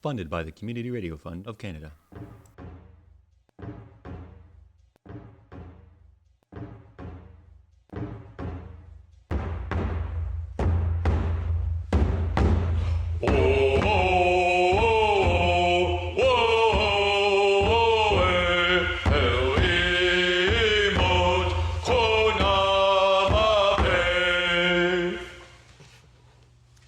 Funded by the Community Radio Fund of Canada.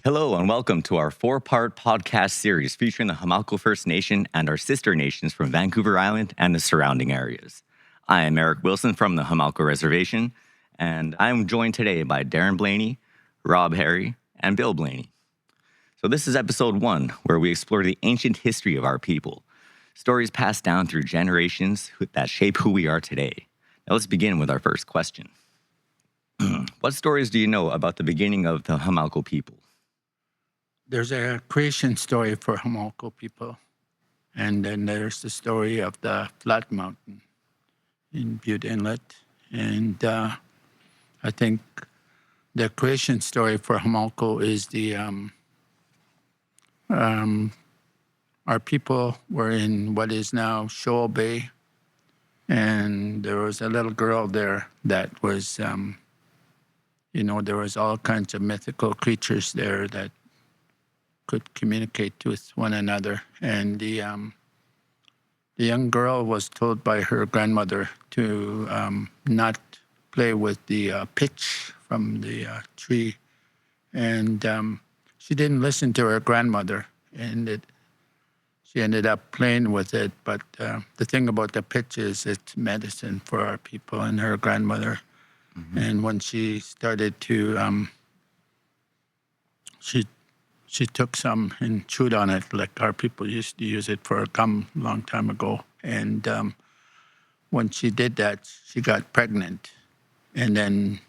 Hello and welcome to our four-part podcast series featuring the Homalco First Nation and our sister nations from Vancouver Island and the surrounding areas. I am Eric Wilson from the Homalco Reservation, and I'm joined today by Darren Blaney, Rob Harry, and Bill Blaney. So this is episode 1, where we explore the ancient history of our people, stories passed down through generations that shape who we are today. Now let's begin with our first question. What stories do you know about the beginning of the Homalco people? There's a creation story for Homalco people. And then there's the story of the flat mountain in Butte Inlet. And I think the creation story for Homalco is our people were in what is now Shoal Bay. And there was a little girl there that was, there was all kinds of mythical creatures there that could communicate with one another. And the young girl was told by her grandmother to not play with the pitch from the tree. And she didn't listen to her grandmother, and she ended up playing with it. But the thing about the pitch is it's medicine for our people and her grandmother. Mm-hmm. And when she started to, she took some and chewed on it like our people used to use it for gum a long time ago. And when she did that, she got pregnant. And then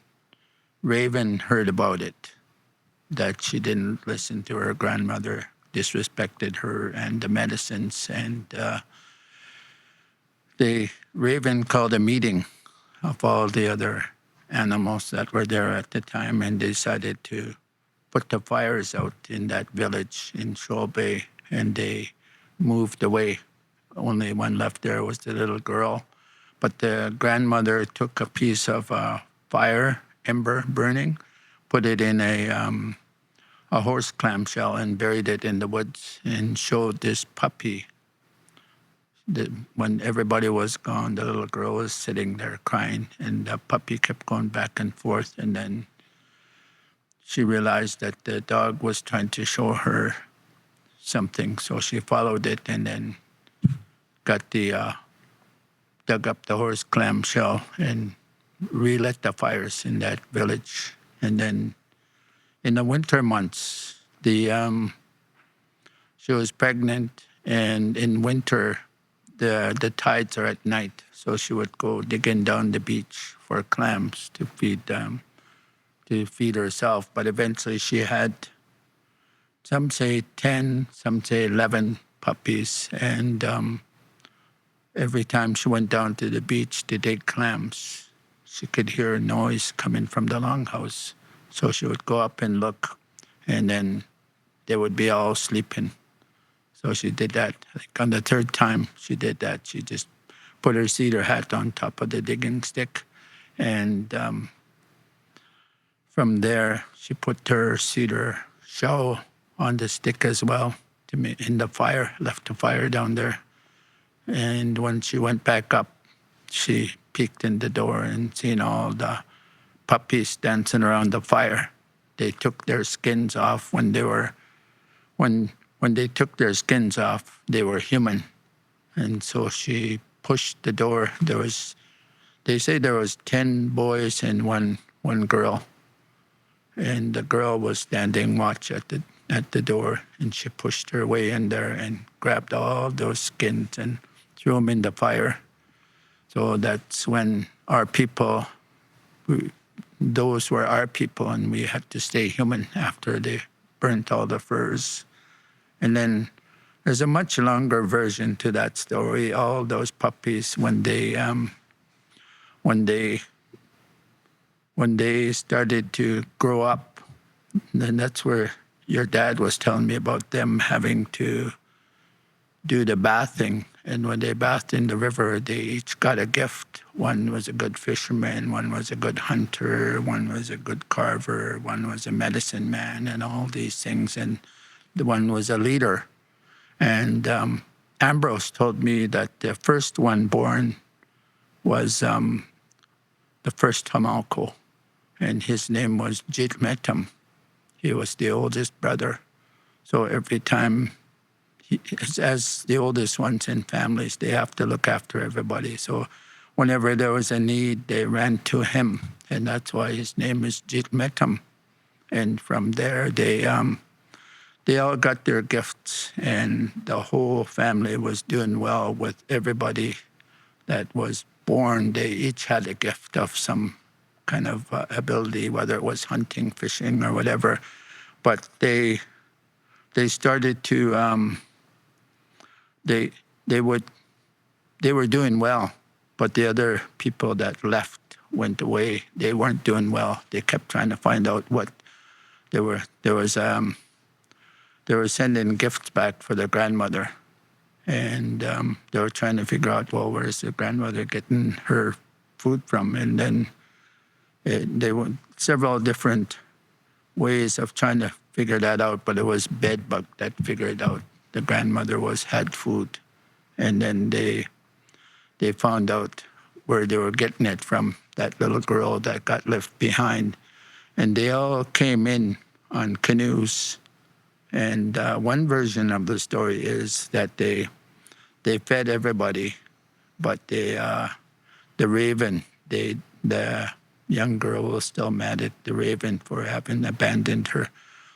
Raven heard about it, that she didn't listen to her grandmother, disrespected her and the medicines. And Raven called a meeting of all the other animals that were there at the time and decided to put the fires out in that village in Shoal Bay, and they moved away. Only one left there was the little girl. But the grandmother took a piece of fire, ember burning, put it in a horse clamshell and buried it in the woods and showed this puppy. When everybody was gone, the little girl was sitting there crying, and the puppy kept going back and forth, and then she realized that the dog was trying to show her something, so she followed it and then dug up the horse clamshell and relit the fires in that village. And then in the winter months, she was pregnant, and in winter, the tides are at night, so she would go digging down the beach for clams to feed herself. But eventually she had, some say 10, some say 11 puppies. And every time she went down to the beach to dig clams, she could hear a noise coming from the longhouse. So she would go up and look, and then they would be all sleeping. So she did that. Like on the third time she did that, she just put her cedar hat on top of the digging stick, and from there, she put her cedar shell on the stick as well in the fire, left the fire down there. And when she went back up, she peeked in the door and seen all the puppies dancing around the fire. They took their skins off when they took their skins off, they were human. And so she pushed the door. They say there was 10 boys and one girl. And the girl was standing watch at the door, and she pushed her way in there and grabbed all those skins and threw them in the fire. So that's when our people, those were our people, and we had to stay human after they burnt all the furs. And then there's a much longer version to that story. All those puppies, when they started to grow up, then that's where your dad was telling me about them having to do the bathing. And when they bathed in the river, they each got a gift. One was a good fisherman, one was a good hunter, one was a good carver, one was a medicine man, and all these things. And the one was a leader. And Ambrose told me that the first one born was the first Homalco, and his name was Jitmetam. He was the oldest brother. So every time, as the oldest ones in families, they have to look after everybody. So whenever there was a need, they ran to him, and that's why his name is Jitmetam. And from there, they all got their gifts, and the whole family was doing well with everybody that was born. They each had a gift of some kind of ability, whether it was hunting, fishing, or whatever. But they started to they were doing well, but the other people that left went away. They weren't doing well. They kept trying to find out what they were. They were sending gifts back for their grandmother, and they were trying to figure out, well, where's the grandmother getting her food from? And then they were several different ways of trying to figure that out, but it was bedbug that figured out the grandmother had food. And then they found out where they were getting it from, that little girl that got left behind. And they all came in on canoes. And one version of the story is that they fed everybody, but the raven, the young girl was still mad at the raven for having abandoned her.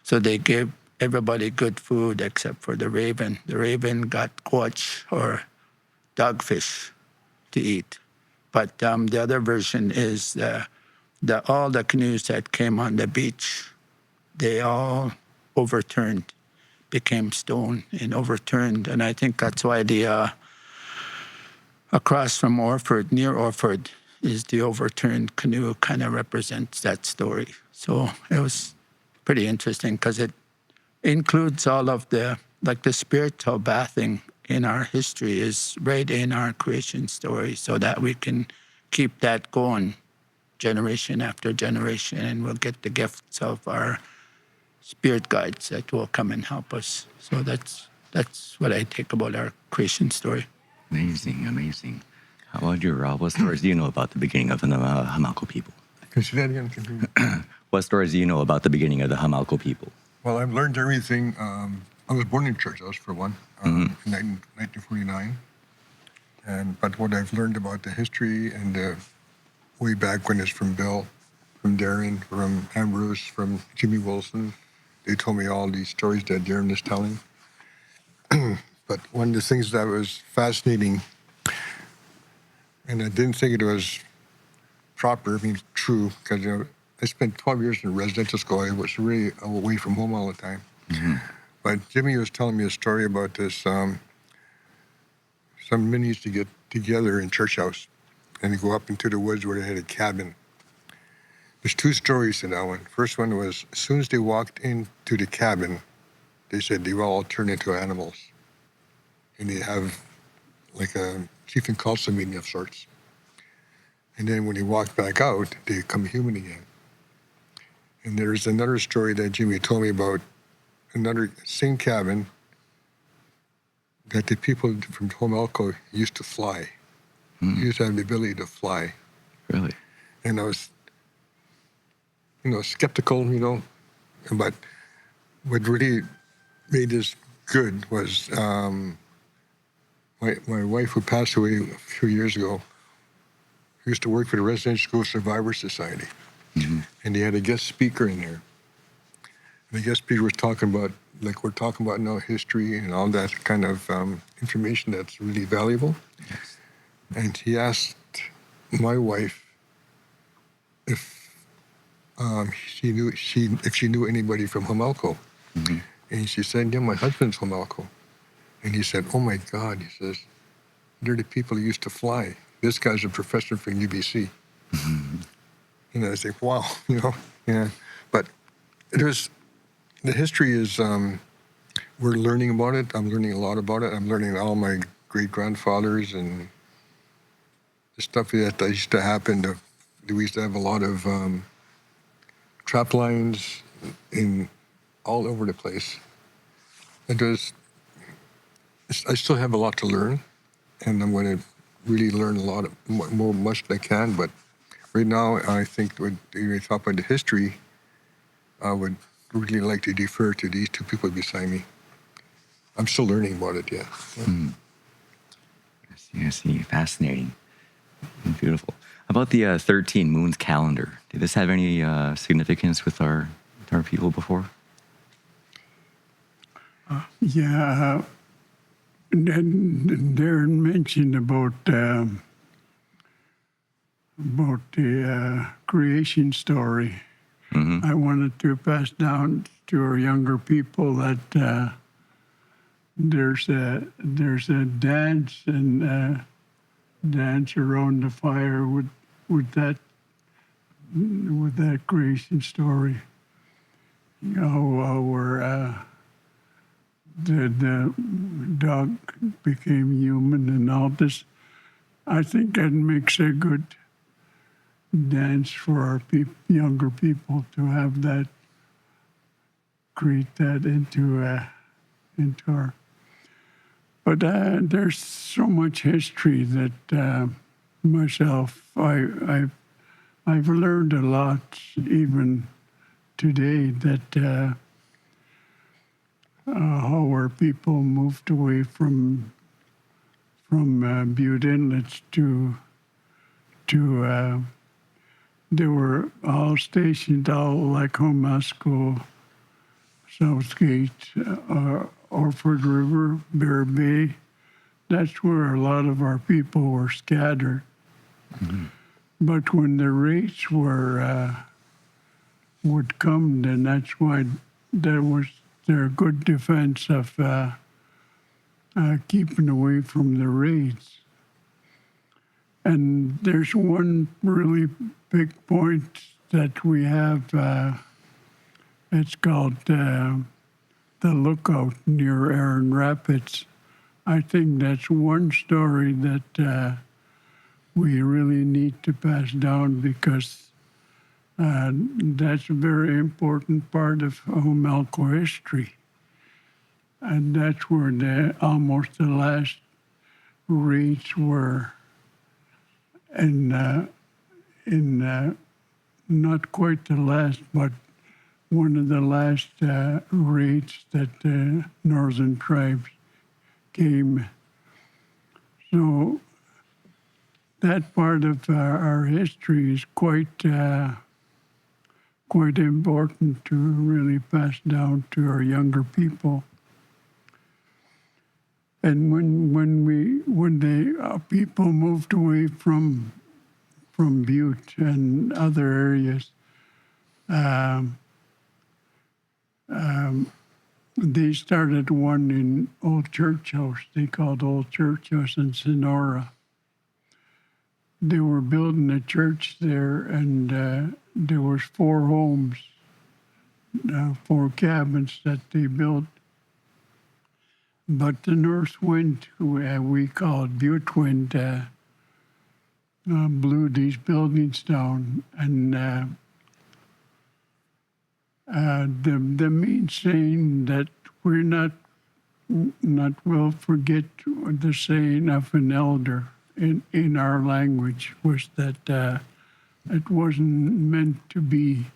So they gave everybody good food except for the raven. The raven got quach, or dogfish, to eat. But the other version is all the canoes that came on the beach, they all overturned, became stone and overturned. And I think that's why the across from Orford, near Orford, is the overturned canoe, kind of represents that story. So it was pretty interesting because it includes all of the spiritual bathing in our history is right in our creation story, so that we can keep that going generation after generation, and we'll get the gifts of our spirit guides that will come and help us. So that's what I take about our creation story. Amazing, amazing. How about you, Rob? What stories do you know about the beginning of the Homalco people? Can you say that again? What stories do you know about the beginning of the Homalco people? Well, I've learned everything. I was born in church house, for one, in 1949. But what I've learned about the history and way back when is from Bill, from Darren, from Ambrose, from Jimmy Wilson. They told me all these stories that Darren is telling. But one of the things that was fascinating, and I didn't think it was proper, true, because I spent 12 years in residential school. I was really away from home all the time. Mm-hmm. But Jimmy was telling me a story about this. Some men used to get together in church house and they go up into the woods where they had a cabin. There's two stories to that one. First one was, as soon as they walked into the cabin, they said they will all turn into animals. And they have like a chief and council meeting of sorts. And then when they walk back out, they become human again. And there's another story that Jimmy told me about another same cabin that the people from Homalco used to fly. Used to have the ability to fly. Really? And I was, skeptical, but what really made this good was my wife, who passed away a few years ago, used to work for the Residential School Survivor Society. Mm-hmm. And they had a guest speaker in there. And the guest speaker was talking about, like we're talking about now, history and all that kind of information that's really valuable. Yes. And he asked my wife if she knew anybody from Homalco. Mm-hmm. And she said, yeah, my husband's Homalco. And he said, oh my God, he says, they're the people who used to fly. This guy's a professor from UBC. Mm-hmm. And I was like, wow, yeah. But the history is we're learning about it. I'm learning a lot about it. I'm learning all my great-grandfathers and the stuff that used to happen. We used to have a lot of trap lines in all over the place. I still have a lot to learn, and I'm going to really learn a lot of much that I can. But right now, I think when you talk about the history, I would really like to defer to these two people beside me. I'm still learning about it, yeah. I see. Fascinating. Beautiful. About the 13 Moons calendar, did this have any significance with our people before? Yeah. Darren mentioned about the creation story. Mm-hmm. I wanted to pass down to our younger people that there's a dance and dance around the fire with that creation story. You know, where the dog became human and all this. I think that makes a good dance for our younger people to have that, create that into our. But there's so much history that myself I've learned a lot even today that how our people moved away from Butte Inlets to they were all stationed all like Homalco, Southgate, Orford River, Bear Bay. That's where a lot of our people were scattered. Mm-hmm. But when the raids would come, then that's why there was their good defense of keeping away from the raids. And there's one really big point that we have. It's called the Lookout near Erin Rapids. I think that's one story that we really need to pass down because that's a very important part of Homalco history. And that's where almost the last raids were. And not quite the last, but one of the last raids that the northern tribes came. So that part of our history is quite important to really pass down to our younger people. And when the people moved away from Butte and other areas, they started one in Old Church House. They called Old Church House in Sonora. They were building a church there, and there was 4 homes, 4 cabins that they built. But the north wind, we call it Butte wind, blew these buildings down, and the main saying that we're not will forget the saying of an elder in our language was that it wasn't meant to be.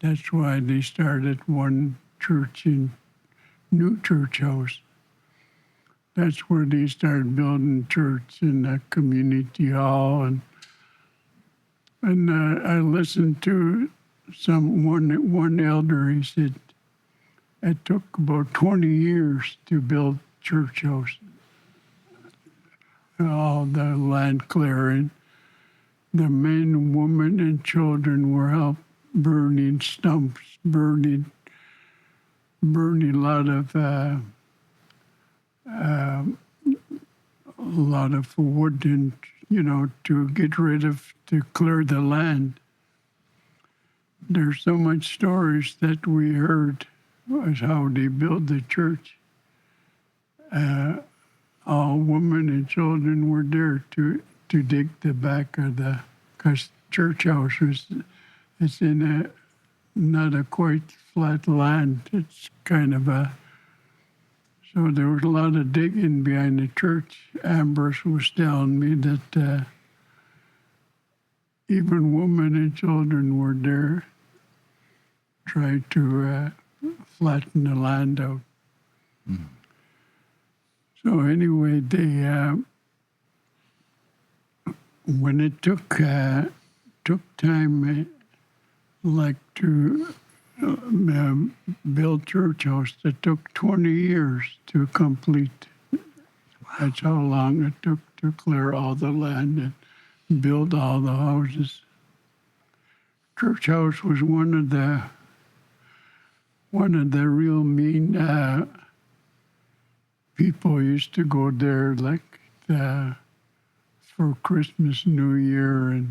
That's why they started one church in New Church House. That's where they started building church in a community hall, and I listened to one elder. He said it took about 20 years to build church house. All the land clearing, the men, women, and children were out burning stumps, burning a lot of wood, and to get rid of, to clear the land. There's so much stories that we heard was how they built the church. All women and children were there to dig the back of the, because church house it's in a not a quite flat land. It's kind of a, so there was a lot of digging behind the church. Ambrose was telling me that even women and children were there, tried to flatten the land out. Mm. So anyway, they when it took time, like to build church house, it took 20 years to complete. Wow. That's how long it took to clear all the land and build all the houses. Church house was one of the real mean people used to go there, like for Christmas, New Year,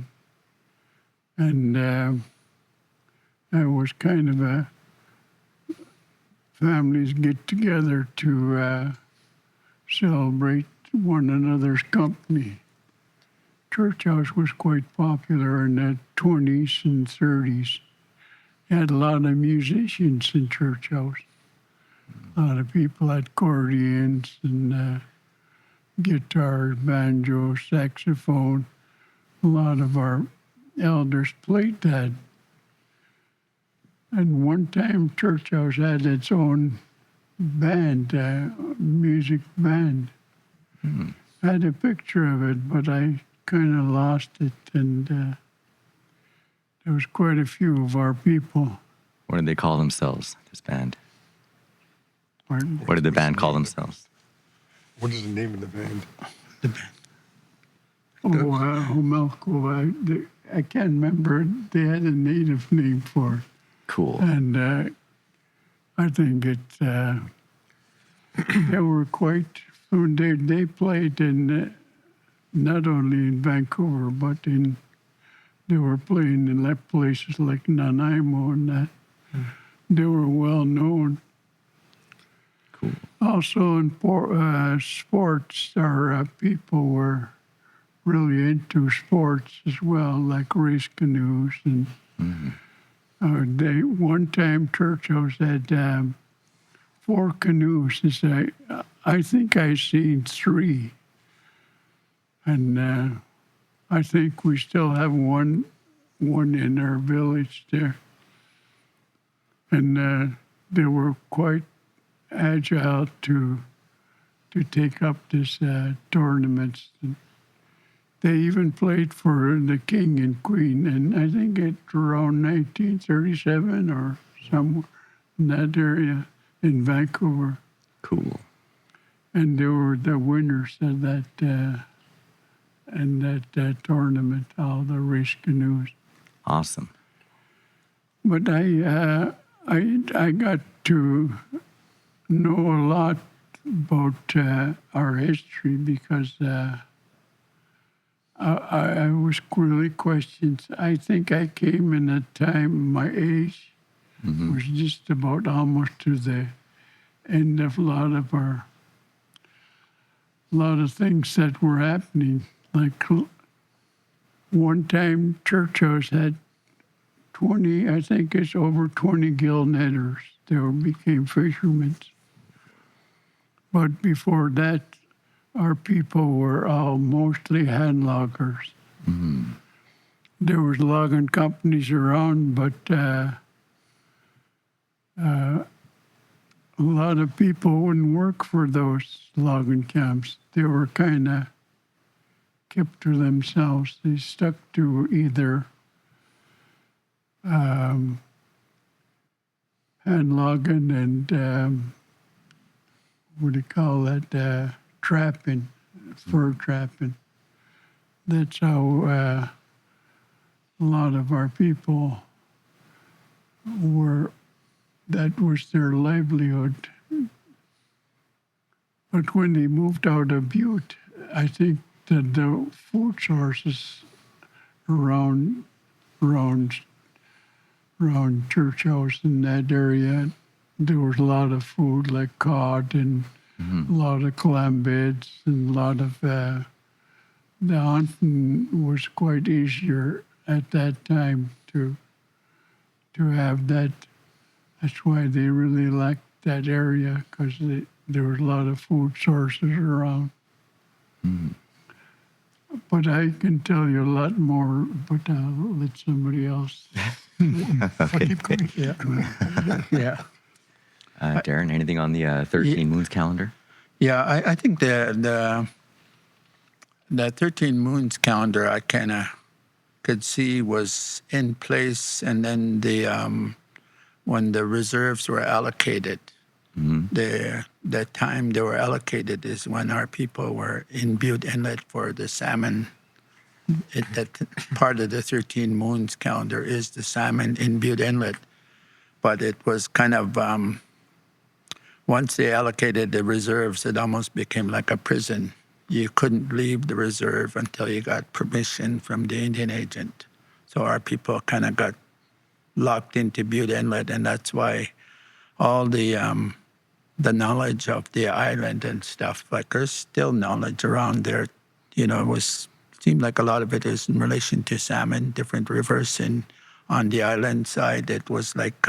and it was kind of a families get together to celebrate one another's company. Church house was quite popular in the 20s and 30s. You had a lot of musicians in church house. A lot of people had accordions and guitar, banjo, saxophone. A lot of our elders played that. And one time, church house had its own band, music band. Mm. I had a picture of it, but I kind of lost it, and there was quite a few of our people. What did they call themselves, this band? Pardon? What did the band call themselves? What is the name of the band? The band. Homalco. I can't remember. They had a native name for it. Cool. And I think they were quite, when they played in, not only in Vancouver, but they were playing in places like Nanaimo and that. Mm. They were well known. Cool. Also in sports, our people were really into sports as well, like race canoes. And one time church house had 4 canoes. I think I seen 3. And I think we still have one in our village there. And they were quite agile to take up this tournaments. And they even played for the king and queen, and I think it's around 1937 or somewhere in that area in Vancouver. Cool. And they were the winners of that tournament, all the race canoes. Awesome. But I got to know a lot about our history because I was really questioned. I think I came in a time, my age was just about almost to the end of a lot of things that were happening. Like one time, church house had 20, I think it's over 20 gill netters. They became fishermen. But before that, our people were all mostly hand loggers. Mm-hmm. There was logging companies around, but a lot of people wouldn't work for those logging camps. They were kind of kept to themselves. They stuck to either hand logging and what do you call that? Trapping, fur trapping. That's how a lot of our people were, that was their livelihood. But when they moved out of Butte, I think that the food sources around Church House in that area there was a lot of food like cod and a lot of clam beds and a lot of the hunting was quite easier at that time to have that. That's why they really liked that area because there was a lot of food sources around. But I can tell you a lot more, but I'll let somebody else. Keep going. Yeah. Darren, anything on the 13 Moons calendar? Yeah, I think the 13 Moons calendar I kind of could see was in place, and then when the reserves were allocated, the time they were allocated is when our people were in Butte Inlet for the salmon. That part of the 13 Moons calendar is the salmon in Butte Inlet, but it was kind of once they allocated the reserves, it almost became like a prison. You couldn't leave the reserve until you got permission from the Indian agent. So our people kind of got locked into Butte Inlet, and that's why all the knowledge of the island and stuff, like there's still knowledge around there. It seemed like a lot of it is in relation to salmon, different rivers, and on the island side, it was like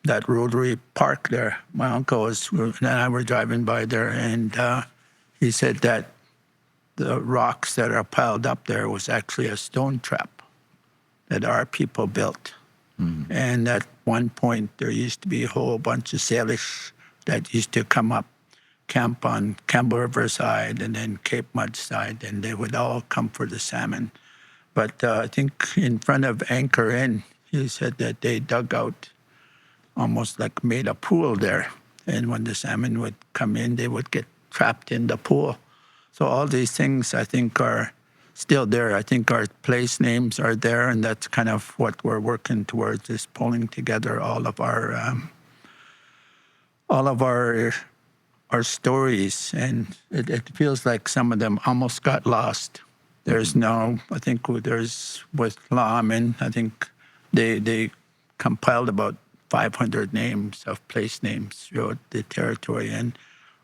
that Rotary Park there. My uncle and I were driving by there, and he said that the rocks that are piled up there was actually a stone trap that our people built. And at one point, there used to be a whole bunch of Salish that used to come up, camp on Campbell River side and then Cape Mud side, and they would all come for the salmon. But I think in front of Anchor Inn, he said that they dug out, almost like made a pool there. And when the salmon would come in, they would get trapped in the pool. So all these things, I think, are still there. I think our place names are there, and that's kind of what we're working towards, is pulling together all of our stories. And it feels like some of them almost got lost. There's I think there's, with La'amin, I think they compiled about 500 names of place names throughout the territory. And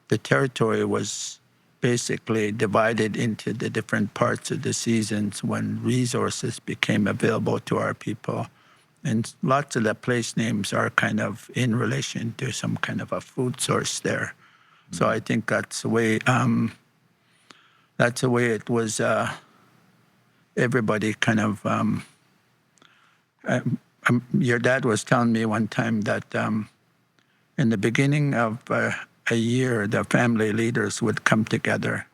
the territory was basically divided into the different parts of the seasons when resources became available to our people. And lots of the place names are kind of in relation to some kind of a food source there. So I think that's the way it was. Everybody kind of. Your dad was telling me one time that in the beginning of a year, the family leaders would come together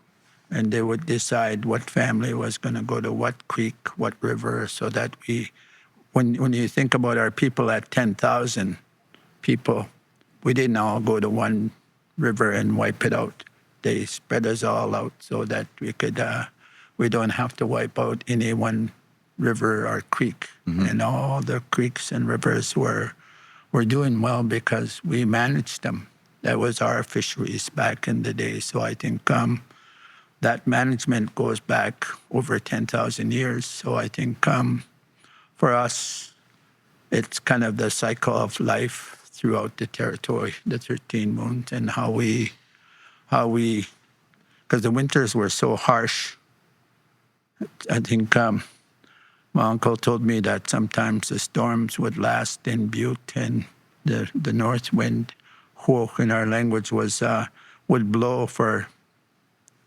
and they would decide what family was going to go to what creek, what river, so that when you think about our people at 10,000 people, we didn't all go to one river and wipe it out. They spread us all out so that we don't have to wipe out any one river or creek. And all the creeks and rivers were doing well because we managed them. That was our fisheries back in the day. So I think that management goes back over 10,000 years. So I think for us, it's kind of the cycle of life throughout the territory, the 13 Moons, and how we, because the winters were so harsh. I think my uncle told me that sometimes the storms would last in Butte, and the north wind, huok in our language, would blow for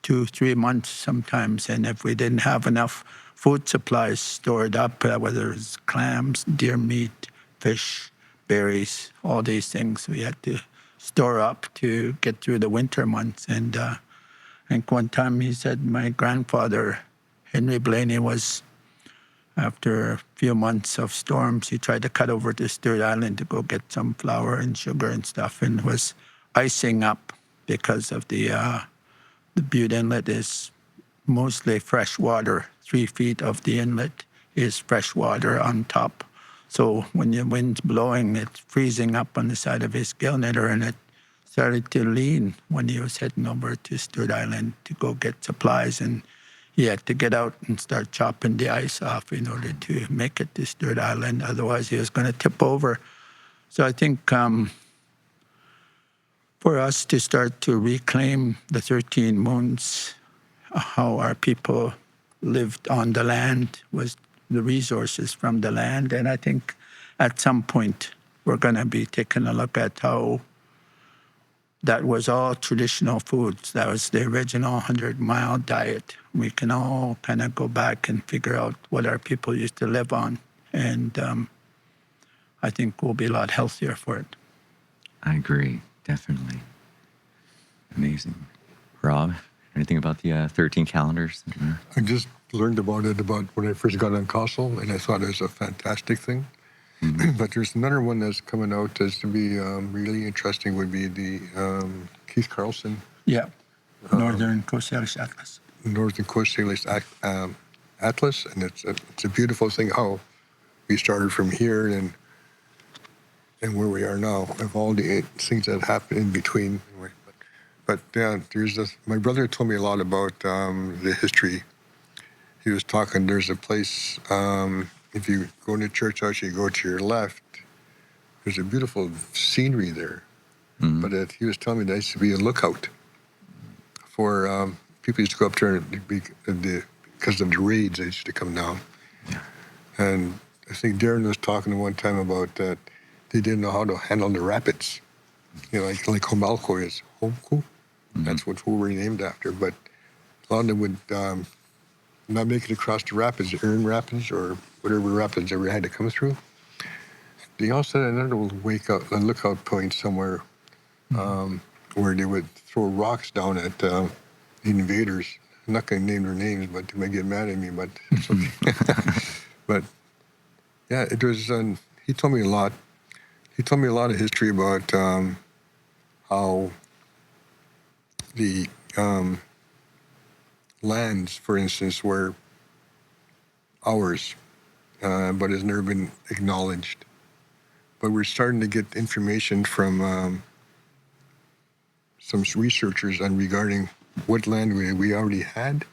2-3 months sometimes. And if we didn't have enough food supplies stored up, whether it's clams, deer meat, fish, berries, all these things, we had to store up to get through the winter months. And I think one time he said my grandfather, Henry Blaney, was, after a few months of storms, he tried to cut over to Stewart Island to go get some flour and sugar and stuff, and was icing up because of the Butte Inlet is mostly fresh water. 3 feet of the inlet is fresh water on top. So when the wind's blowing, it's freezing up on the side of his gill knitter, and it started to lean when he was heading over to Stewart Island to go get supplies. And he had to get out and start chopping the ice off in order to make it to Stewart Island. Otherwise, he was going to tip over. So I think for us to start to reclaim the 13 moons, how our people lived on the land, was the resources from the land. And I think at some point we're going to be taking a look at how that was all traditional foods. That was the original 100-mile diet. We can all kind of go back and figure out what our people used to live on. And I think we'll be a lot healthier for it. I agree, definitely. Amazing. Rob, anything about the 13 calendars? I just learned about it about when I first got on Castle, and I thought it was a fantastic thing. But there's another one that's coming out that's to be really interesting would be the Keith Carlson Yeah. Northern Coast Salish Atlas. Northern Coast Salish Atlas, and it's a beautiful thing how we started from here and where we are now, of all the things that happened in between. But yeah, there's this. My brother told me a lot about the history. He was talking. There's a place. If you go into Church House, you go to your left. There's a beautiful scenery there. But he was telling me there used to be a lookout for people used to go up there because of the raids that used to come down. Yeah. And I think Darren was talking one time about that they didn't know how to handle the rapids. You know, like Homalco is. Homalco? That's what we were named after. But a lot of them would not make it across the rapids, the Erin Rapids or whatever rapids ever had to come through. They also had another lookout point somewhere where they would throw rocks down at the invaders. I'm not going to name their names, but they may get mad at me, but it's okay. But yeah, it was, he told me a lot. He told me a lot of history about how the lands, for instance, were ours, but has never been acknowledged. But we're starting to get information from some researchers on regarding what land we already had.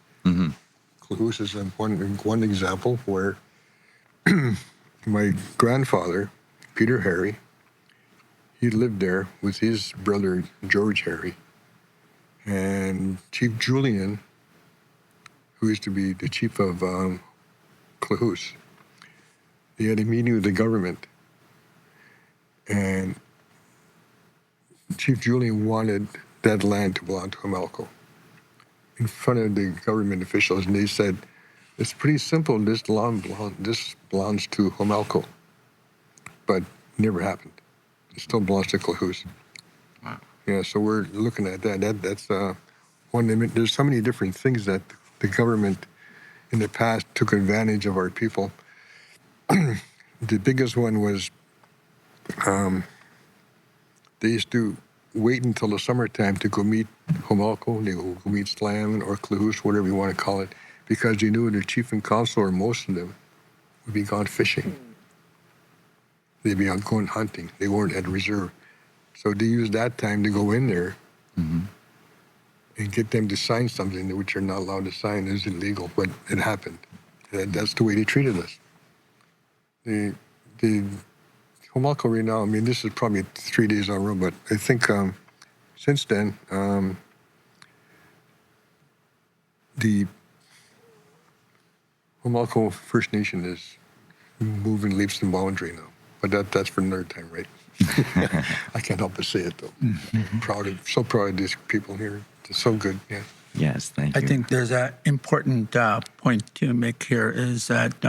Clues is one example where my grandfather, Peter Harry, he lived there with his brother, George Harry, and Chief Julian, who used to be the chief of Clues. He had a meeting with the government, and Chief Julian wanted that land to belong to Homalco in front of the government officials, and they said, it's pretty simple, this land belongs to Homalco, but never happened. It still belongs to Clues. Wow. Yeah, so we're looking at that. That's one. There's so many different things that the government in the past took advantage of our people. The biggest one was they used to wait until the summertime to go meet Homalco. They would go meet Slam or Clues, whatever you want to call it, because they knew the chief and council, or most of them, would be gone fishing. They'd be out going hunting. They weren't at reserve. So they used that time to go in there and get them to sign something which they're not allowed to sign. Is illegal, but it happened. That's the way they treated us. The Homalco right now, I mean, this is probably 3 days on road, but I think since then, the Homalco First Nation is moving leaps and bounds right now. But that's for another time, right? I can't help but say it, though. So proud of these people here. It's so good, yeah. Yes, thank you. I think there's an important point to make here is that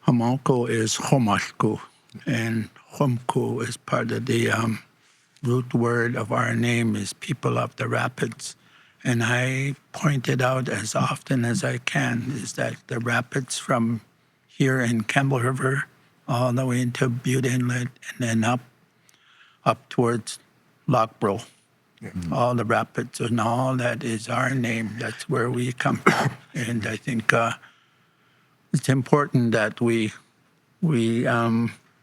Homalco is Homalco, and Homco is part of the root word of our name is people of the rapids. And I point it out as often as I can is that the rapids from here in Campbell River all the way into Butte Inlet and then up towards Lockbro. Yeah. All the rapids and all that is our name. That's where we come from. And I think it's important that we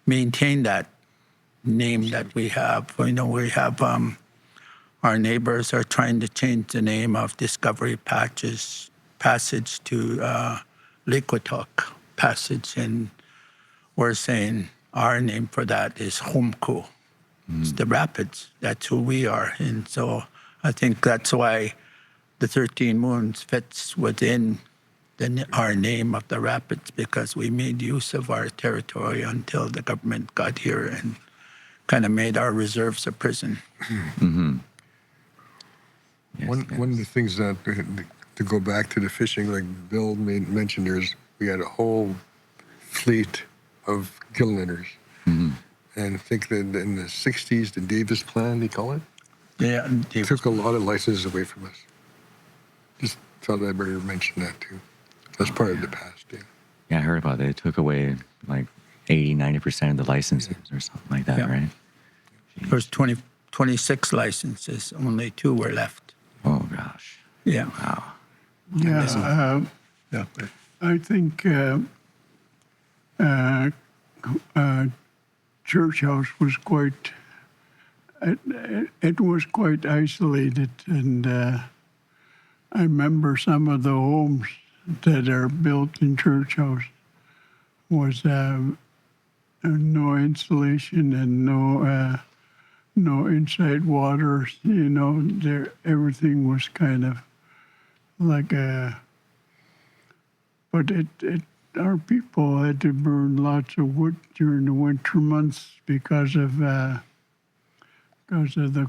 maintain that name that we have. You know, we have our neighbors are trying to change the name of Discovery Passage to Liquatock Passage, and we're saying our name for that is Homalco. It's the rapids. That's who we are. And so I think that's why the 13 Moons fits within our name of the rapids, because we made use of our territory until the government got here and kind of made our reserves a prison. Yes, One of the things that, to go back to the fishing, like Bill mentioned, we had a whole fleet of gill netters. And I think that in the 60s, the Davis Plan, they call it, Yeah, took a lot of licenses away from us. Just thought I better mention that too. That's part of the past, yeah. Yeah, I heard about it. It took away like 80-90% of the licenses or something like that, Yeah. right? There's 26 licenses, only 2 were left. Oh, gosh. Yeah. Wow. Yeah, Yeah. I think Church House was quite. It was quite isolated, and I remember some of the homes that are built in Church House was no insulation and no inside waters. You know, everything was kind of like a. But our people had to burn lots of wood during the winter months because of the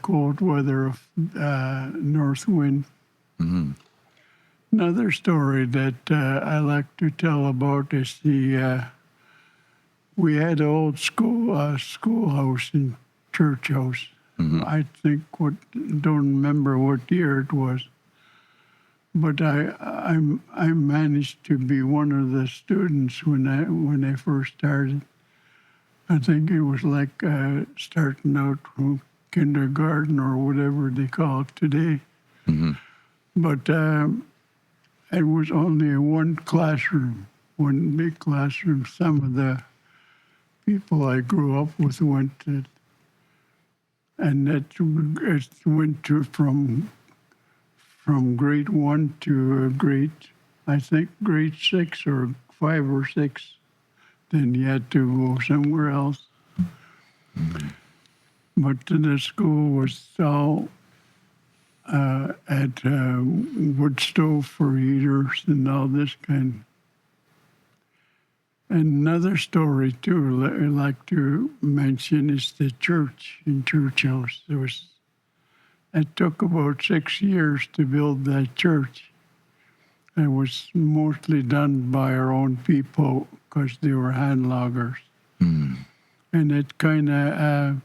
cold weather of north wind. Another story that I like to tell about is we had an old schoolhouse in Church House. I think don't remember what year it was, but I managed to be one of the students when I first started. I think it was like starting out from kindergarten or whatever they call it today. But it was only one classroom, one big classroom. Some of the people I grew up with went to, and it went to from grade 1 to grade 6 or 5 or 6. Then you had to go somewhere else. But the school was all at wood stove for heaters and all this kind. Another story too I like to mention is the church in Church House. It took about 6 years to build that church. It was mostly done by our own people because they were hand loggers. And it kind of,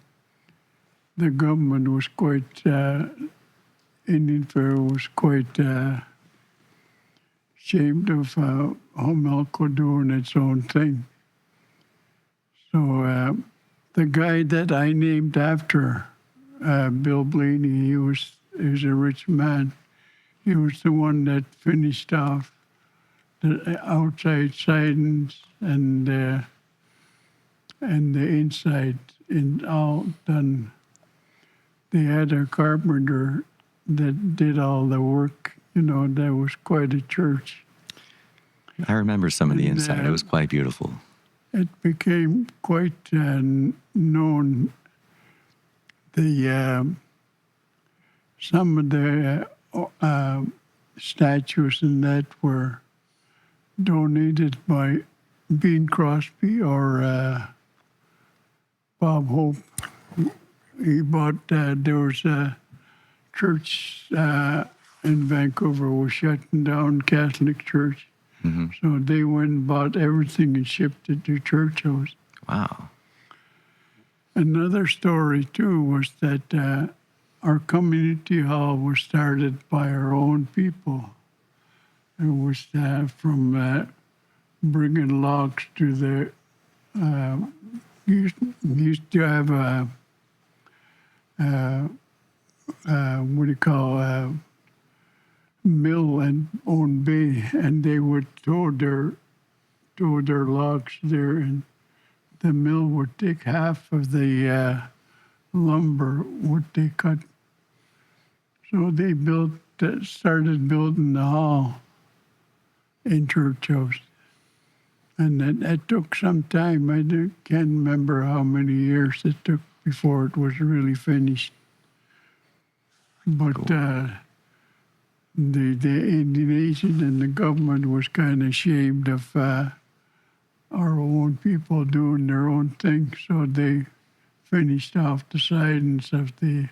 the government was quite, Indian Fair was quite ashamed of Homalco doing its own thing. So the guy that I named after, Bill Blaney, he was a rich man. He was the one that finished off the outside sidings and the inside, and all done. They had a carpenter that did all the work. You know, that was quite a church. I remember some of the inside. It was quite beautiful. It became quite known. Some of the statues and that were donated by Bing Crosby or Bob Hope. He bought, there was a church in Vancouver was shutting down, Catholic church. So they went and bought everything and shipped it to Church House. Wow. Another story, too, was that our community hall was started by our own people. It was from bringing logs to the... used to have what do you call... mill and Own Bay, and they would tow their logs there, and the mill would take half of the lumber what they cut. So they started building the hall in Church House. And it took some time. Can't remember how many years it took before it was really finished. But the Indian Nation and the government was kind of ashamed of our own people doing their own thing, so they finished off the sidings of the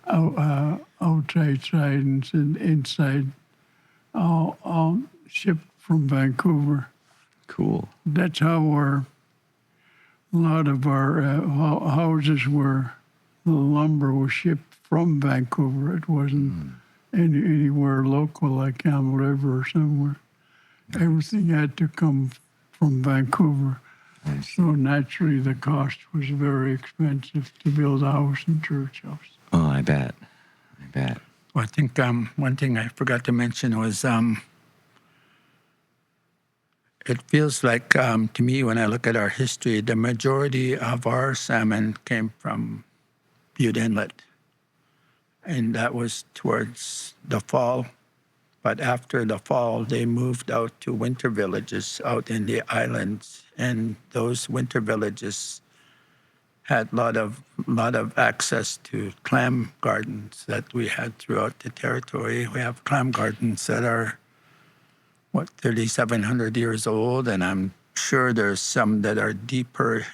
outside sidings and inside, all shipped from Vancouver. Cool. That's how a lot of our houses were. The lumber was shipped from Vancouver. It wasn't anywhere local like Camel River or somewhere. Everything had to come from Vancouver. So naturally, the cost was very expensive to build a house and church house. Oh, I bet. Well, I think one thing I forgot to mention was it feels like, to me, when I look at our history, the majority of our salmon came from Butte Inlet. And that was towards the fall. But after the fall, they moved out to winter villages out in the islands. And those winter villages had a lot of access to clam gardens that we had throughout the territory. We have clam gardens that are 3,700 years old, and I'm sure there's some that are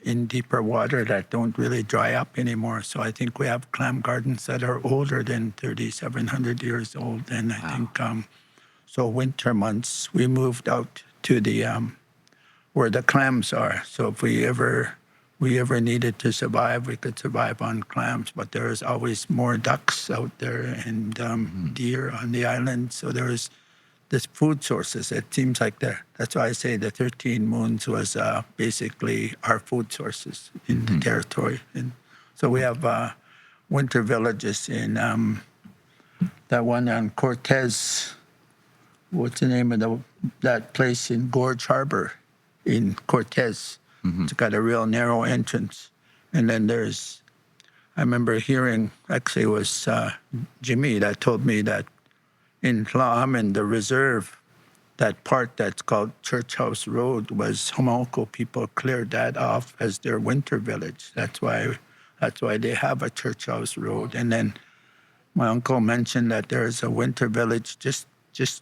in deeper water that don't really dry up anymore. So I think we have clam gardens that are older than 3,700 years old. And I think, so winter months, we moved out to the where the clams are. So if we ever needed to survive, we could survive on clams. But there's always more ducks out there and deer on the island. So there's this food sources. It seems like that's why I say the 13 moons was basically our food sources in the territory. And so we have winter villages in that one on Cortez. What's the name of that place in Gorge Harbor in Cortez? It's got a real narrow entrance. And then I remember hearing, actually it was Jimmy that told me that in Tla'amin, the reserve, that part that's called Church House Road, was Homalco people cleared that off as their winter village. That's why they have a Church House Road. And then my uncle mentioned that there's a winter village just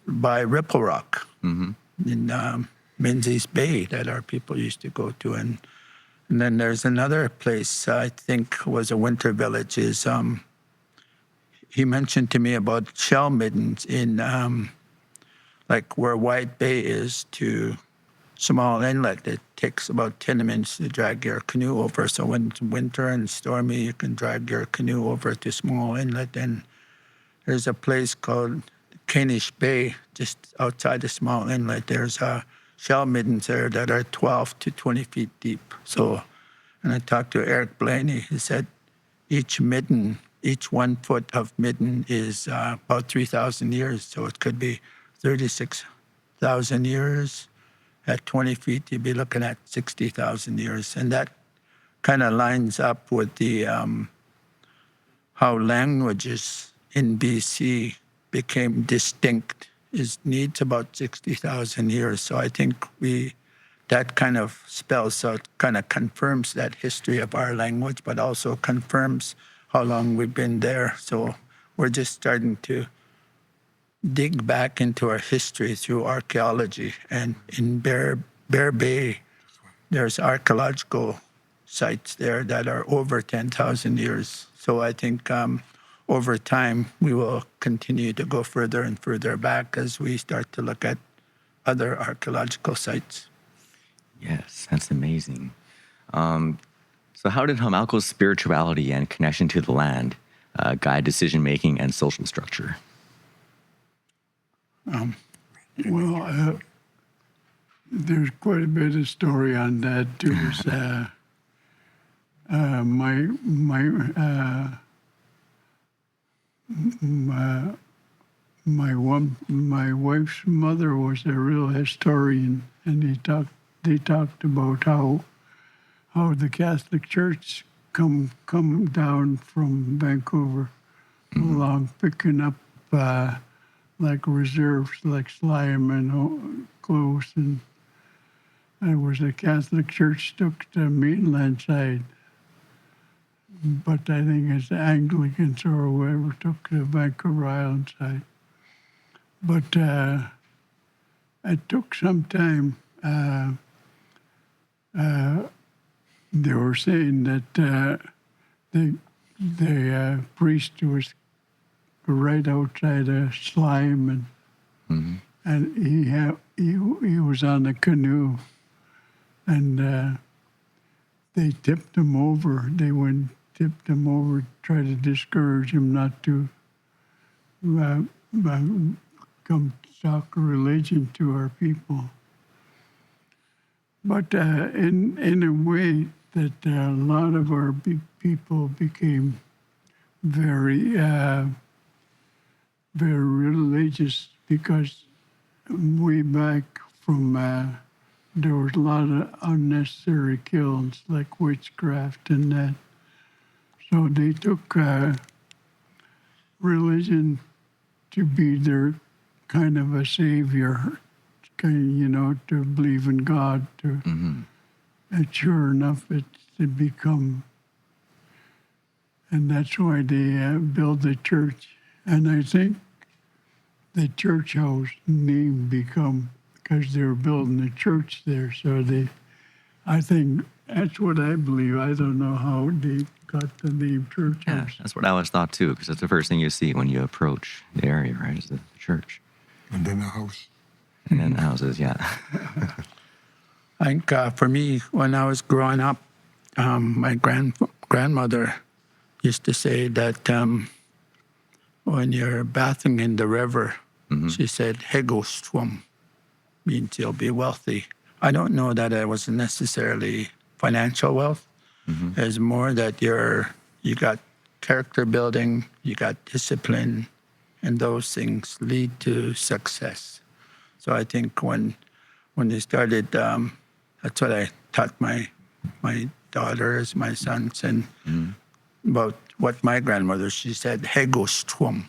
by Ripple Rock in Menzies Bay that our people used to go to. And then there's another place I think was a winter village is he mentioned to me about shell middens in like where White Bay is to Small Inlet. It takes about 10 minutes to drag your canoe over. So when it's winter and stormy, you can drag your canoe over to Small Inlet. And there's a place called Kanish Bay just outside the Small Inlet. There's shell middens there that are 12 to 20 feet deep. So, and I talked to Eric Blaney. He said each 1 foot of midden is about 3,000 years. So it could be 36,000 years. At 20 feet, you'd be looking at 60,000 years. And that kind of lines up with the how languages in BC became distinct. It needs about 60,000 years. So I think that kind of spells out, kind of confirms that history of our language, but also confirms how long we've been there. So we're just starting to dig back into our history through archaeology. And in Bear Bay, there's archaeological sites there that are over 10,000 years. So I think over time, we will continue to go further and further back as we start to look at other archaeological sites. Yes, that's amazing. So how did Homalco's spirituality and connection to the land guide decision-making and social structure? There's quite a bit of story on that too. My wife's mother was a real historian, and they talked about how the Catholic Church come down from Vancouver along, picking up like reserves like slime and clothes, and it was the Catholic Church took the mainland side, but I think it's the Anglicans or whoever took the Vancouver Island side. But it took some time. They were saying that the priest was right outside of Slime, and he was on a canoe, and they tipped him over. They tipped him over, try to discourage him not to come talk religion to our people. But in a way that a lot of our people became very, very religious, because way back from there was a lot of unnecessary kills, like witchcraft and that. So they took religion to be their kind of a savior, to believe in God. And sure enough, it become, and that's why they built the church. And I think the church house name become because they were building a church there. So I think that's what I believe. I don't know how they got the name church Yeah, house. that's what I always thought too, because that's the first thing you see when you approach the area, right? Is the church. And then the house. And then the houses, yeah. I think for me, when I was growing up, my grandmother used to say that when you're bathing in the river, she said, "Hego swum," means you'll be wealthy. I don't know that it was necessarily financial wealth. It's more that you got character building, you got discipline, and those things lead to success. So I think when they started, that's what I taught my daughters, my sons, and about what my grandmother, she said, "Hego strum."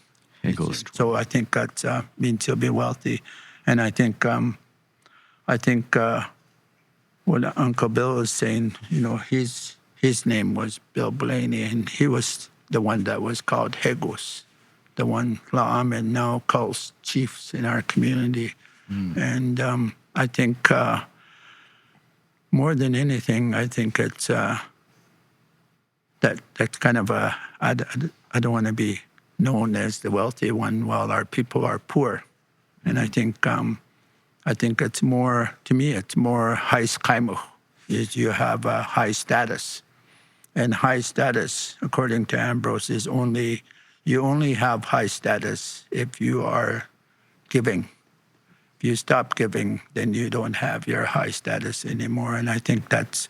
So I think that means you'll be wealthy. And I think what Uncle Bill was saying, his name was Bill Blaney, and he was the one that was called Hegos, the one La'amen now calls chiefs in our community. And I think more than anything, I think it's that's kind of I don't want to be known as the wealthy one while our people are poor. And I think it's more, to me, it's more haiskaimu, is you have a high status. And high status, according to Ambrose, is you only have high status if you are giving. If you stop giving, then you don't have your high status anymore. And I think that's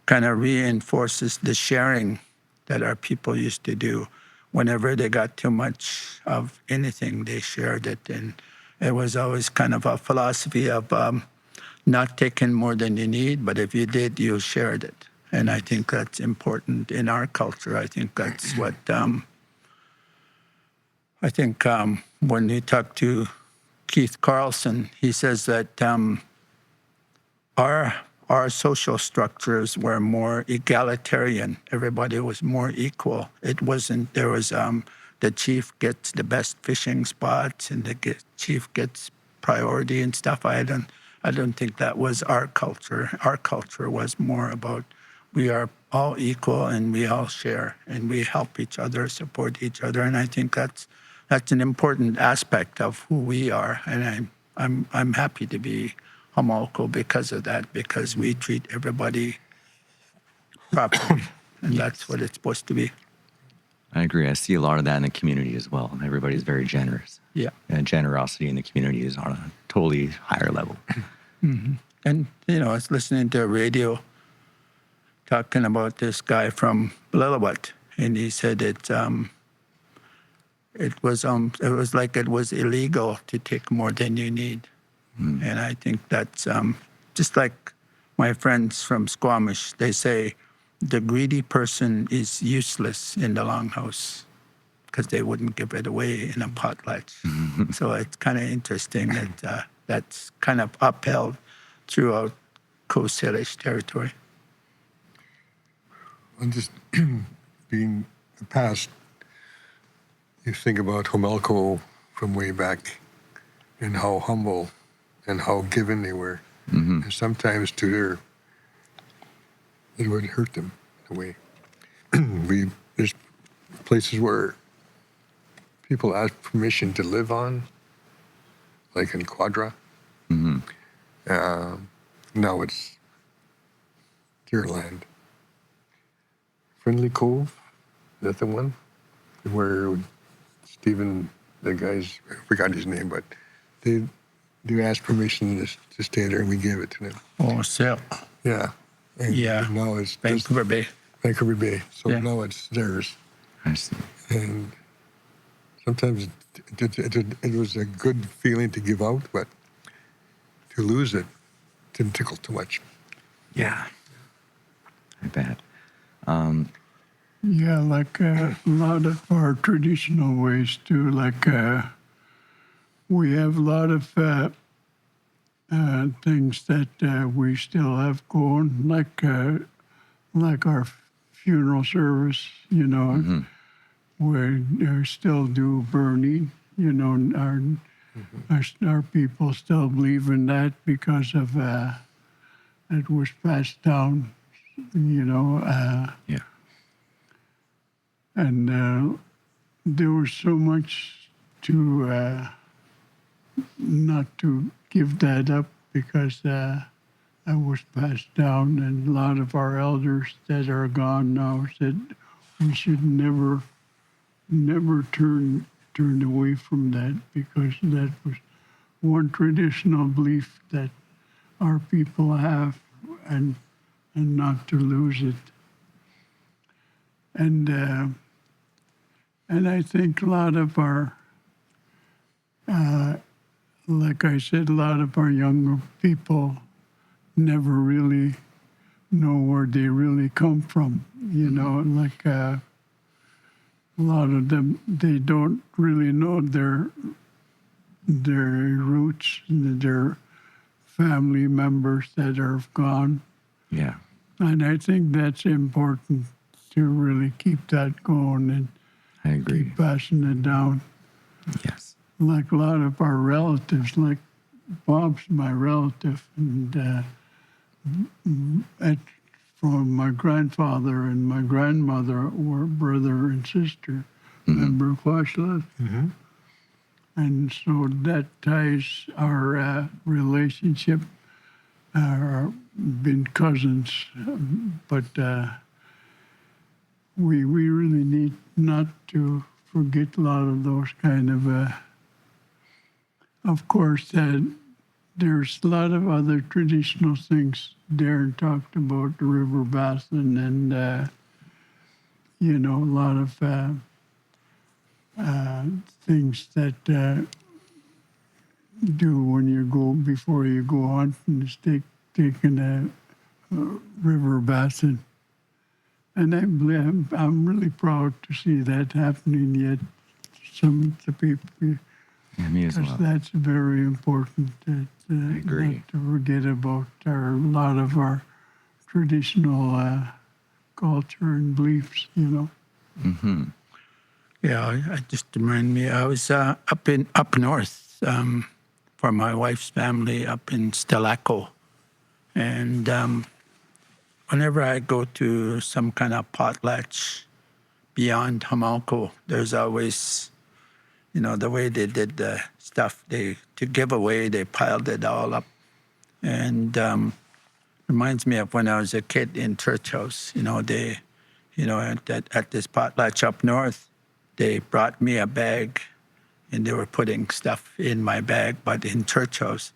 kind of reinforces the sharing that our people used to do. Whenever they got too much of anything, they shared it. And it was always kind of a philosophy of not taking more than you need, but if you did, you shared it. And I think that's important in our culture. I think that's what, when we talk to Keith Carlson, he says that our social structures were more egalitarian. Everybody was more equal. It wasn't, there was the chief gets the best fishing spots and the chief gets priority and stuff. I don't think that was our culture. Our culture was more about we are all equal and we all share and we help each other, support each other. And I think that's an important aspect of who we are. And I'm happy to be Homalco because of that, because we treat everybody properly. And that's what it's supposed to be. I agree. I see a lot of that in the community as well. Everybody's very generous. Yeah. And generosity in the community is on a totally higher level. And, I was listening to a radio talking about this guy from Lillooet, and he said it was like it was illegal to take more than you need. And I think that's just like my friends from Squamish, they say the greedy person is useless in the longhouse because they wouldn't give it away in a potlatch. So it's kind of interesting that that's kind of upheld throughout Coast Salish territory. And just being the past, you think about Homalco from way back and how humble and how given they were. And sometimes it would hurt them in a way. There's places where people ask permission to live on, like in Quadra. Now it's their land. Friendly Cove, is that the one? Where Stephen, the guys, I forgot his name, but they asked permission to stay there and we gave it to them. Oh, so Yeah. And yeah. now it's Vancouver Bay. Vancouver Bay. So Yeah. now it's theirs. I see. And sometimes it was a good feeling to give out, but to lose it didn't tickle too much. Yeah. I bet. Yeah, like a lot of our traditional ways too. Like we have a lot of things that we still have going, like our funeral service. You know, we still do burning. You know, our people still believe in that because of it was passed down. You know. Yeah. And there was so much to not to give that up because that was passed down, and a lot of our elders that are gone now said we should never turn away from that because that was one traditional belief that our people have, and not to lose it. And I think a lot of our, like I said, a lot of our younger people never really know where they really come from. You know, like a lot of them, they don't really know their roots, their family members that are gone. Yeah. And I think that's important to really keep that going and I agree. keep passing it down. Yes. Like a lot of our relatives, like Bob's my relative, and from my grandfather and my grandmother were brother and sister. Remember Quashla? And so that ties our relationship. Been cousins, but we really need not to forget a lot of those kind of course, there's a lot of other traditional things. Darren talked about the river bathing and, you know, a lot of things that do when you go, before you go hunting, is taking a river bathing. And I'm really proud to see that happening yet. Some of the people, Yeah, me as because well. that's very important. That, agree. Not to forget about a lot of our traditional culture and beliefs. You know. Yeah, I just remind me, I was up north for my wife's family up in Stelaco. And whenever I go to some kind of potlatch beyond Homalco, there's always, you know, the way they did the stuff, to give away, they piled it all up. And reminds me of when I was a kid in church house. You know, at this potlatch up north, they brought me a bag and they were putting stuff in my bag. But in church house,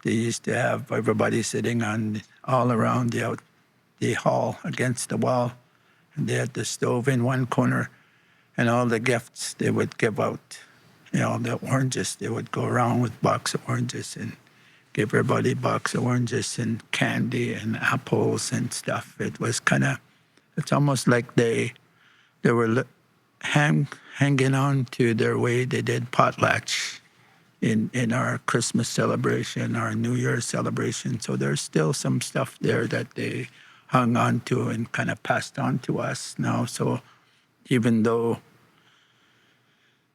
they used to have everybody sitting all around the hall against the wall. And they had the stove in one corner and all the gifts they would give out. You know, the oranges, they would go around with a box of oranges and give everybody a box of oranges and candy and apples and stuff. It was it's almost like they were hanging on to their way they did potlatch, in our Christmas celebration, our New Year's celebration. So there's still some stuff there that they hung on to and kind of passed on to us now. So even though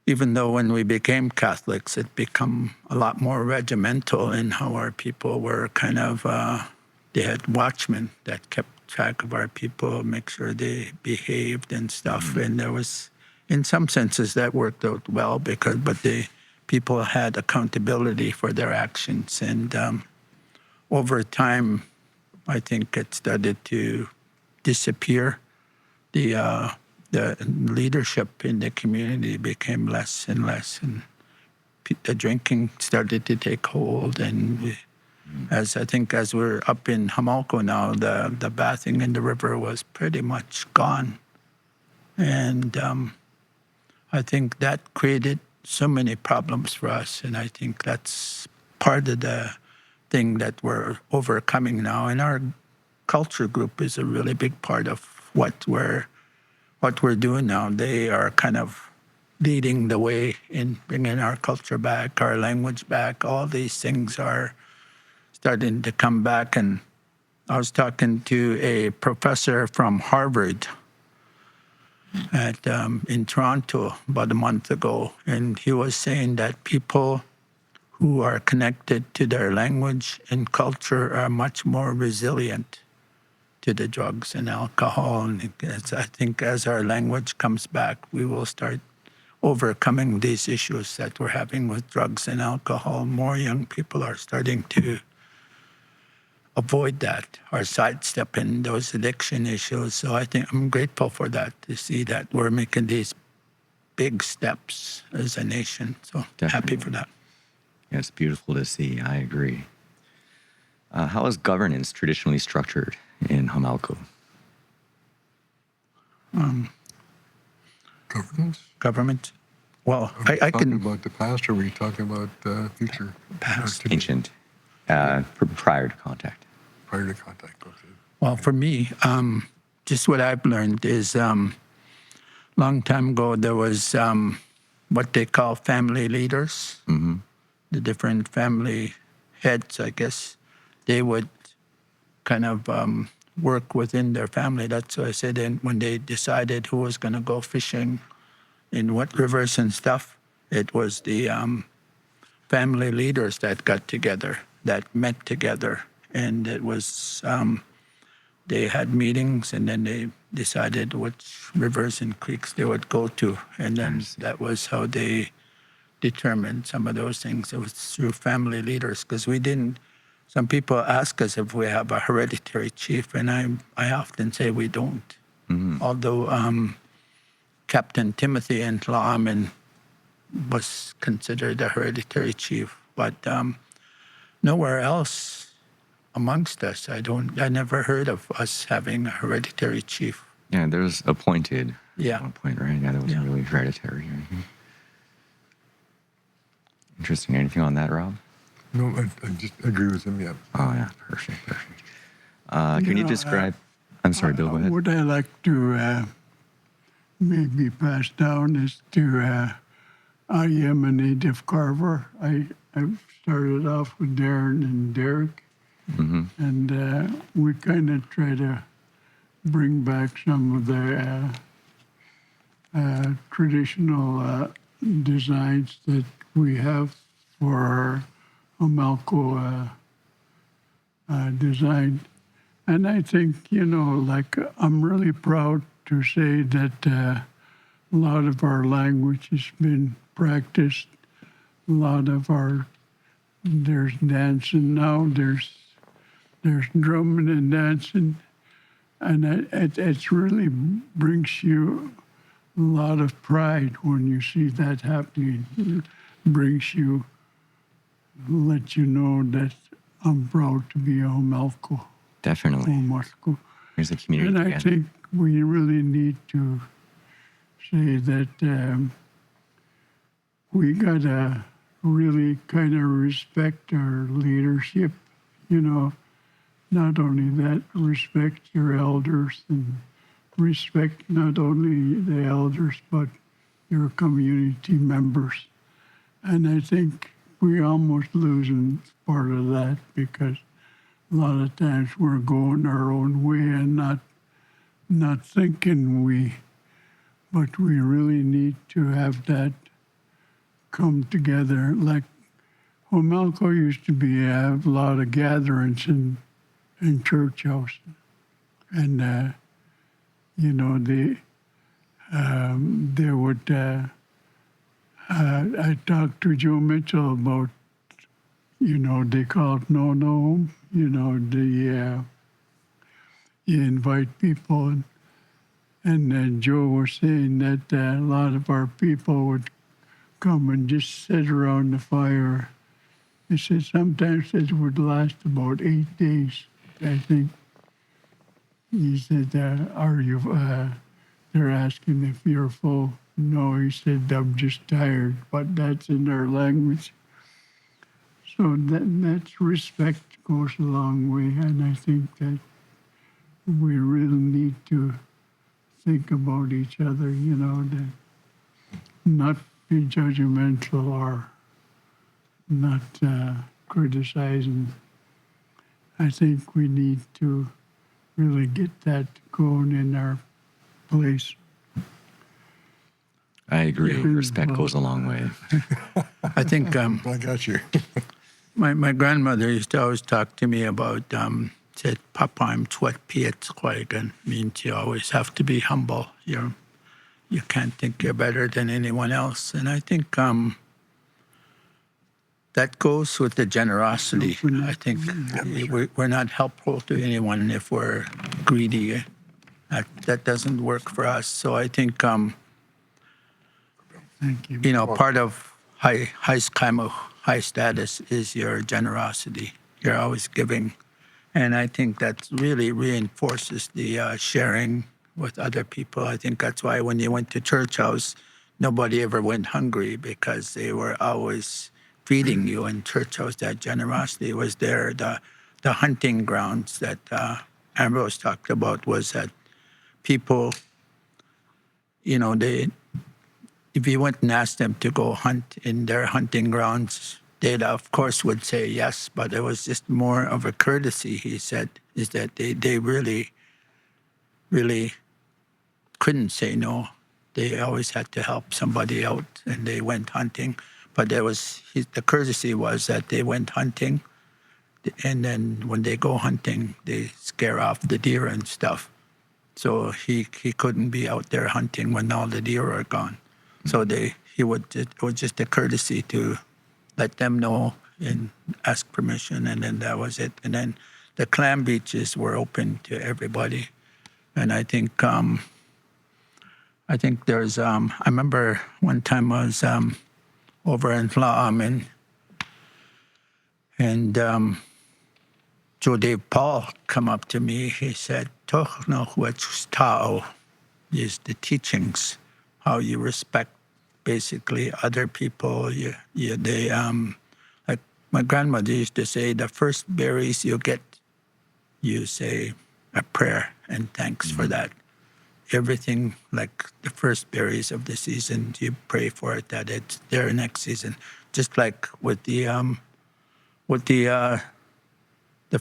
when we became Catholics, it became a lot more regimental in how our people were kind of, they had watchmen that kept track of our people, make sure they behaved and stuff. And there was, in some senses, that worked out well but the people had accountability for their actions. And over time, I think it started to disappear. The leadership in the community became less and less, and the drinking started to take hold. And as we're up in Homalco now, the bathing in the river was pretty much gone. And I think that created so many problems for us, and I think that's part of the thing that we're overcoming now. And our culture group is a really big part of what we're doing now. They are kind of leading the way in bringing our culture back, our language back. All these things are starting to come back. And I was talking to a professor from Harvard in Toronto about a month ago, and he was saying that people who are connected to their language and culture are much more resilient to the drugs and alcohol. And I think as our language comes back, we will start overcoming these issues that we're having with drugs and alcohol. More young people are starting to avoid that or sidestepping those addiction issues. So I think I'm grateful for that, to see that we're making these big steps as a nation. So Definitely. Happy for that. Yeah, it's beautiful to see. I agree. How is governance traditionally structured in Homalco? Governance? Well, Are we I talking can. about the past, or are we talking about the future? Past. Today, Ancient, prior to contact. prior to contact. Okay. Well, for me, just what I've learned is long time ago there was what they call family leaders. The different family heads, I guess, they would kind of work within their family. That's what I said. And when they decided who was going to go fishing in what rivers and stuff, it was the family leaders that got together, that met together. And it was, they had meetings, and then they decided which rivers and creeks they would go to. And then that was how they determined some of those things. It was through family leaders, because we didn't. Some people ask us if we have a hereditary chief, and I often say we don't. Although Captain Timothy in Tla'amin was considered a hereditary chief, but nowhere else amongst us. I never heard of us having a hereditary chief. Yeah, there was appointed Yeah. at one point, right? Yeah, that wasn't really hereditary. Interesting. Anything on that, Rob? No, I just agree with him, yeah. Oh, yeah. Perfect. Can you describe... I'm sorry, Bill, go ahead. What I like to maybe pass down is to, I am a native carver. I started off with Darren and Derek, and we kind of try to bring back some of the traditional designs that we have for our Homalco design. And I think, I'm really proud to say that a lot of our language has been practiced. A lot of there's dancing now, there's drumming and dancing. And it really brings you a lot of pride when you see that happening. It brings you, let you know that I'm proud to be a Homalco. Definitely. Homalco. There's a community And I together. think we really need to say that we got to really kind of respect our leadership, not only that, respect your elders and respect not only the elders, but your community members. And I think we almost losing part of that because a lot of times we're going our own way and not thinking but we really need to have that come together. Like Homalco used to have a lot of gatherings in church house, and they would. I talked to Joe Mitchell about, they call it no home. You invite people, and then Joe was saying that a lot of our people would come and just sit around the fire. He said sometimes it would last about 8 days, I think. He said, are you, they're asking if you're full. No, he said, I'm just tired, but that's in their language. So that's respect goes a long way, and I think that we really need to think about each other, that not be judgmental or not criticizing. I think we need to really get that going in our place. I agree. Respect goes a long way. I think I got you. my grandmother used to always talk to me about, said, Papa, I'm twat piet, means you always have to be humble. You can't think you're better than anyone else. And I think that goes with the generosity. I think we're not helpful to anyone if we're greedy. That doesn't work for us. So I think, Thank you. part of high status is your generosity. You're always giving. And I think that really reinforces the sharing with other people. I think that's why when you went to church house, nobody ever went hungry because they were always feeding you in church house. That generosity was there. The hunting grounds that Ambrose talked about was that people, if you went and asked them to go hunt in their hunting grounds, they of course would say yes, but it was just more of a courtesy, he said, is that they really, really couldn't say no. They always had to help somebody out, and they went hunting. But the courtesy was that they went hunting, and then when they go hunting, they scare off the deer and stuff. So he couldn't be out there hunting when all the deer are gone. So it was just a courtesy to let them know and ask permission, and then that was it. And then the clam beaches were open to everybody. And I think there's I remember one time I was over in Flaamen, and Joe Dave Paul come up to me. He said, "Toch nog wat tao is the teachings, how you respect basically other people. Like my grandmother used to say, the first berries you get, you say a prayer and thanks for that. Everything like the first berries of the season, you pray for it that it's there next season. Just like with the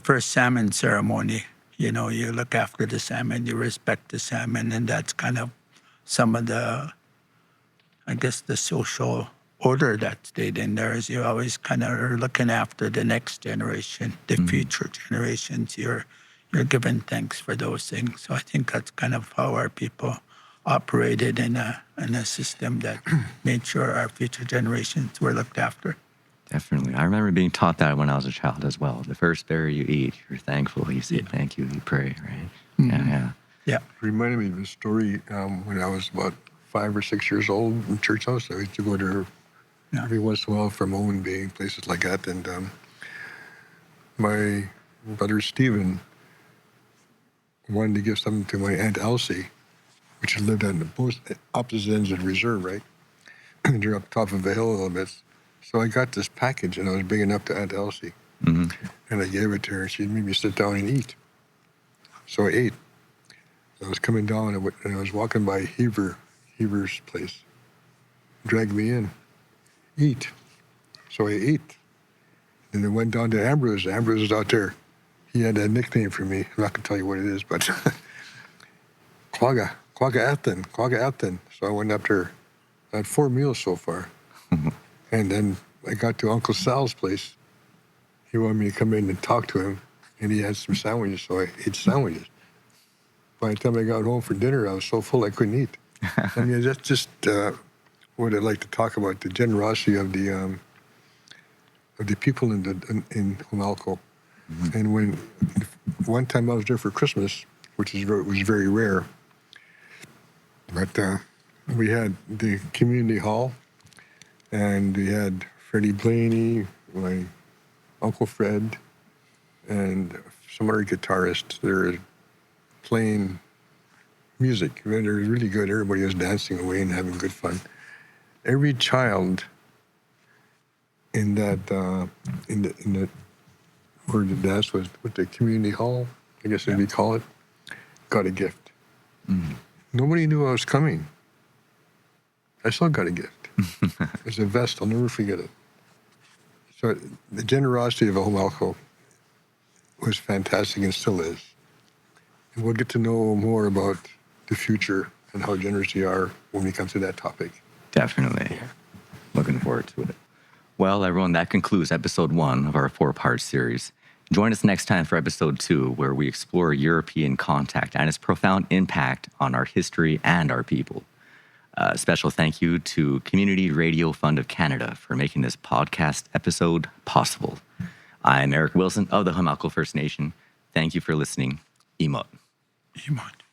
first salmon ceremony, you look after the salmon, you respect the salmon, and that's kind of some of the, I guess, the social order that stayed in there is you always kind of are looking after the next generation, the future generations. You're giving thanks for those things. So I think that's kind of how our people operated in a system that made sure our future generations were looked after. Definitely. I remember being taught that when I was a child as well. The first berry you eat, you're thankful. You say thank you, you pray, right? Mm-hmm. Yeah. It reminded me of a story when I was about 5 or 6 years old in church house. I used to go there every once in a while for Moen Bay, places like that. And my brother Stephen wanted to give something to my Aunt Elsie, which had lived on the both opposite ends of the reserve, right? They're up top of a hill a little bit. So I got this package, and I was bringing it up to Aunt Elsie. Mm-hmm. And I gave it to her, and she made me sit down and eat. So I ate. I was coming down, and I was walking by Heaver's place. Dragged me in. Eat. So I ate. Then I went down to Ambrose. Ambrose was out there. He had a nickname for me. I'm not going to tell you what it is, but Quagga Athen. So I went up there. I had 4 meals so far. And then I got to Uncle Sal's place. He wanted me to come in and talk to him, and he had some sandwiches, so I ate sandwiches. By the time I got home for dinner, I was so full I couldn't eat. I mean, that's just what I'd like to talk about, the generosity of the people in Homalco. Mm-hmm. And when one time I was there for Christmas, which was very rare, but we had the community hall, and we had Freddie Blaney, my Uncle Fred, and some other guitarists. They were playing music. They were really good. Everybody was dancing away and having good fun. Every child in that where the dance was, with the community hall, I guess as we call it, got a gift. Mm. Nobody knew I was coming. I still got a gift. It's a vest. I'll never forget it. So the generosity of Homalco was fantastic and still is. And we'll get to know more about the future and how generous you are when we come to that topic. Definitely. Looking forward to it. Well, everyone, that concludes episode 1 of our 4-part series. Join us next time for episode 2, where we explore European contact and its profound impact on our history and our people. A special thank you to Community Radio Fund of Canada for making this podcast episode possible. I'm Eric Wilson of the Homalco First Nation. Thank you for listening. Imot. Imot.